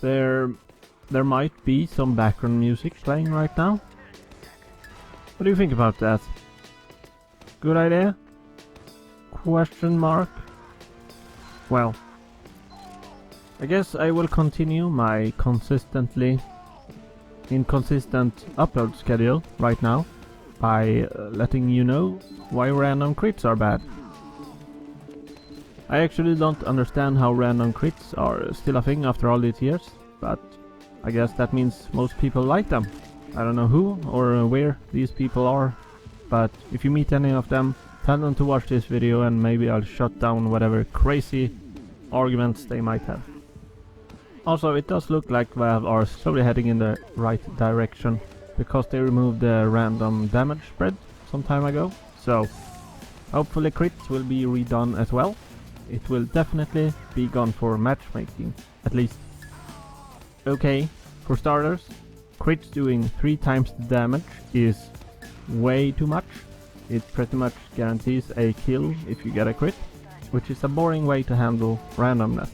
There might be some background music playing right now. What do you think about that? Good idea? Question mark? Well, I guess I will continue my inconsistent upload schedule right now by letting you know why random crits are bad. I actually don't understand how random crits are still a thing after all these years, but I guess that means most people like them. I don't know who or where these people are, but if you meet any of them, tell them to watch this video and maybe I'll shut down whatever crazy arguments they might have. Also, it does look like Valve are slowly heading in the right direction, because they removed the random damage spread some time ago, so hopefully crits will be redone as well. It will definitely be gone for matchmaking, at least. Okay, for starters, crits doing 3 times the damage is way too much. It pretty much guarantees a kill if you get a crit, which is a boring way to handle randomness.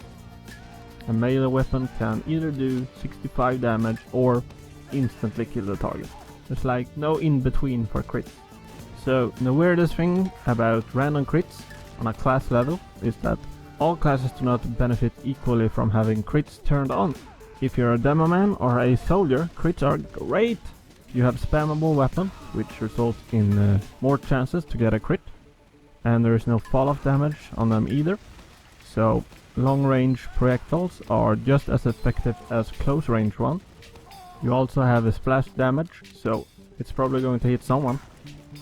A melee weapon can either do 65 damage or instantly kill the target. There's like no in between for crits. So the weirdest thing about random crits on a class level is that all classes do not benefit equally from having crits turned on. If you're a demo man or a soldier, crits are great! You have spammable weapons, which results in more chances to get a crit, and there is no fall-off damage on them either. So long-range projectiles are just as effective as close-range ones. You also have a splash damage, so it's probably going to hit someone.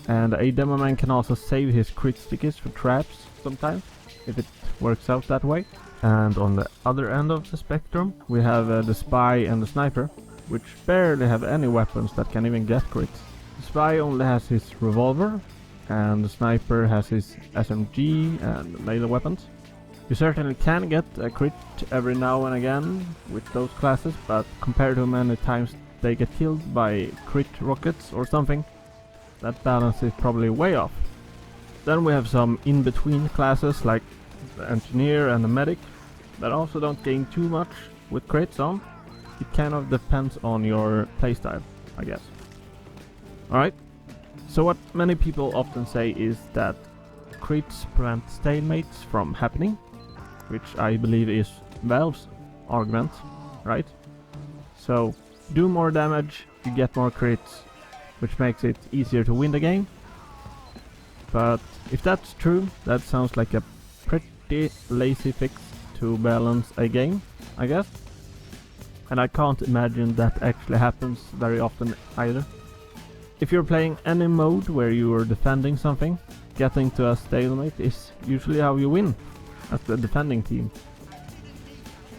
And a demo man can also save his crit stickies for traps sometimes, if it works out that way. And on the other end of the spectrum, we have the spy and the sniper, which barely have any weapons that can even get crits. The spy only has his revolver, and the sniper has his SMG and melee weapons. You certainly can get a crit every now and again with those classes, but compared to many times they get killed by crit rockets or something, that balance is probably way off. Then we have some in-between classes like the engineer and the medic that also don't gain too much with crits on. It kind of depends on your playstyle, I guess. Alright, so what many people often say is that crits prevent stalemates from happening, which I believe is Valve's argument, right? So, do more damage, you get more crits, which makes it easier to win the game. But if that's true, that sounds like a pretty lazy fix to balance a game, I guess. And I can't imagine that actually happens very often either. If you're playing any mode where you are defending something, getting to a stalemate is usually how you win as the defending team.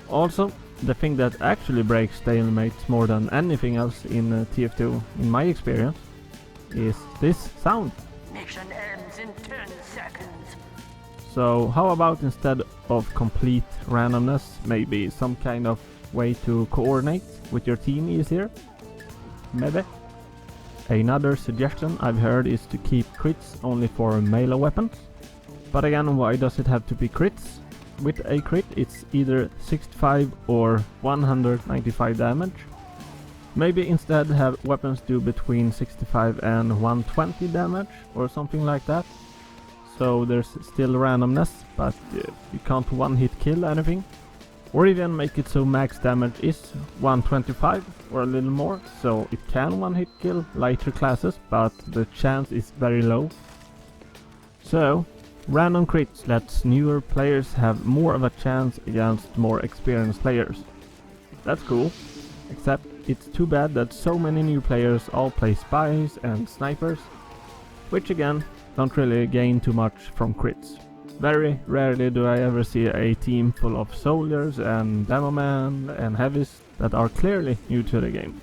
Also, the thing that actually breaks stalemates more than anything else in TF2, in my experience, is this sound. Mission ends in 10 seconds. So how about instead of complete randomness, maybe some kind of way to coordinate with your team easier? Maybe? Another suggestion I've heard is to keep crits only for melee weapons. But again, why does it have to be crits? With a crit it's either 65 or 195 damage. Maybe instead have weapons do between 65 and 120 damage or something like that. So there's still randomness, but you can't one-hit kill anything. Or even make it so max damage is 125 or a little more, so it can one-hit kill lighter classes, but the chance is very low. So, random crits lets newer players have more of a chance against more experienced players. That's cool, except it's too bad that so many new players all play spies and snipers, which again don't really gain too much from crits. Very rarely do I ever see a team full of soldiers and demomen and heavies that are clearly new to the game,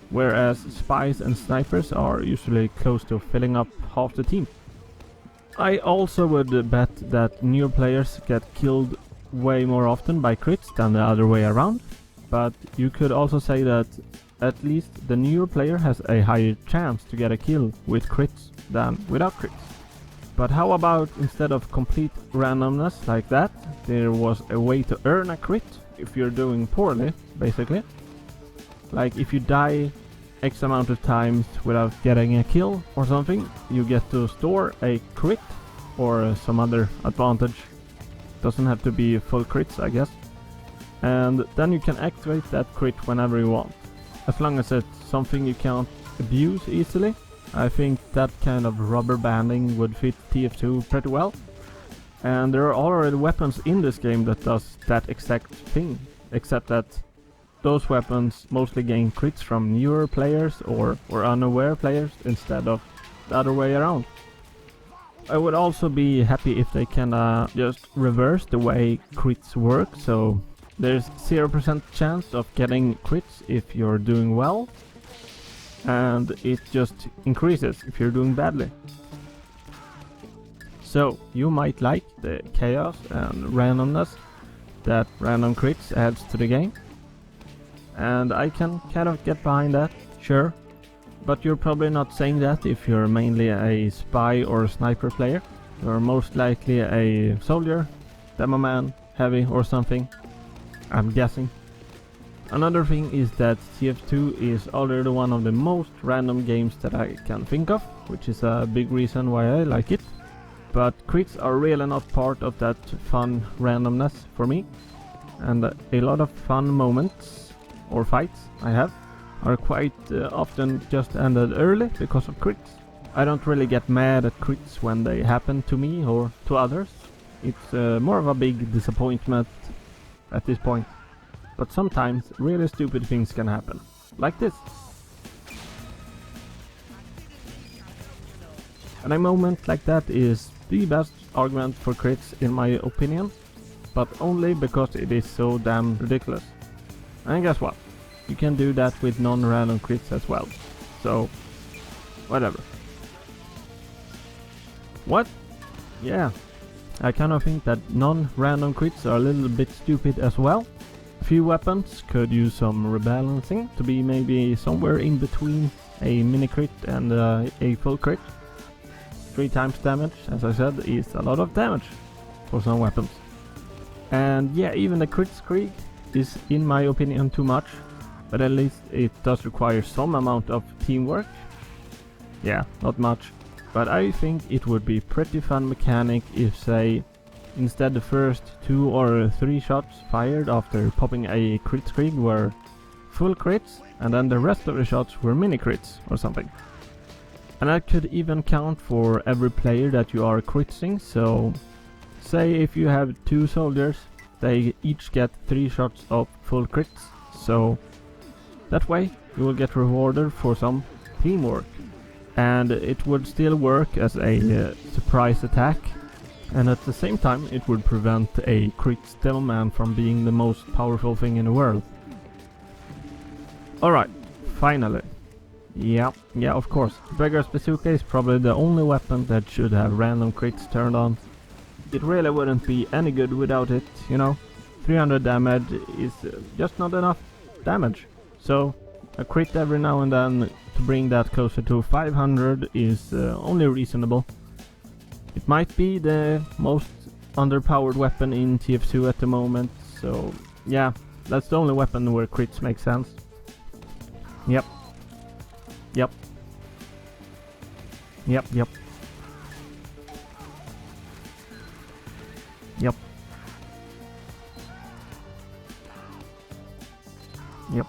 whereas spies and snipers are usually close to filling up half the team. I also would bet that new players get killed way more often by crits than the other way around, but you could also say that at least the newer player has a higher chance to get a kill with crits than without crits. But how about instead of complete randomness like that, there was a way to earn a crit if you're doing poorly, basically. Like if you die X amount of times without getting a kill or something, you get to store a crit or some other advantage. Doesn't have to be full crits, I guess. And then you can activate that crit whenever you want. As long as it's something you can't abuse easily. I think that kind of rubber banding would fit TF2 pretty well. And there are already weapons in this game that does that exact thing, except that those weapons mostly gain crits from newer players or unaware players instead of the other way around. I would also be happy if they can just reverse the way crits work, so there's 0% chance of getting crits if you're doing well, and it just increases if you're doing badly. So you might like the chaos and randomness that random crits adds to the game, and I can kind of get behind that, sure. But you're probably not saying that if you're mainly a spy or sniper player. You're most likely a soldier, demo man, heavy or something, I'm guessing. Another thing is that TF2 is already one of the most random games that I can think of, which is a big reason why I like it. But crits are really not part of that fun randomness for me. And a lot of fun moments or fights I have are quite often just ended early because of crits. I don't really get mad at crits when they happen to me or to others. It's more of a big disappointment at this point. But sometimes really stupid things can happen, like this. And a moment like that is the best argument for crits in my opinion, but only because it is so damn ridiculous. And guess what? You can do that with non-random crits as well. So, whatever. What? Yeah, I kind of think that non-random crits are a little bit stupid as well. A few weapons could use some rebalancing to be maybe somewhere in between a mini crit and a full crit. 3 times damage, as I said, is a lot of damage for some weapons. And yeah, even the crit streak is in my opinion too much. But at least it does require some amount of teamwork. Yeah, not much. But I think it would be pretty fun mechanic if, say, instead the first 2 or 3 shots fired after popping a crit streak were full crits, and then the rest of the shots were mini crits or something. And that could even count for every player that you are critting, so say if you have 2 soldiers, they each get 3 shots of full crits, so that way you will get rewarded for some teamwork. And it would still work as a surprise attack, and at the same time it would prevent a crit demo man from being the most powerful thing in the world. Alright, finally. Yeah, of course. Beggar's Bazooka is probably the only weapon that should have random crits turned on. It really wouldn't be any good without it, you know. 300 damage is just not enough damage. So a crit every now and then to bring that closer to 500 is only reasonable. It might be the most underpowered weapon in TF2 at the moment, so yeah, that's the only weapon where crits make sense. Yep. Yep. Yep. Yep. Yep.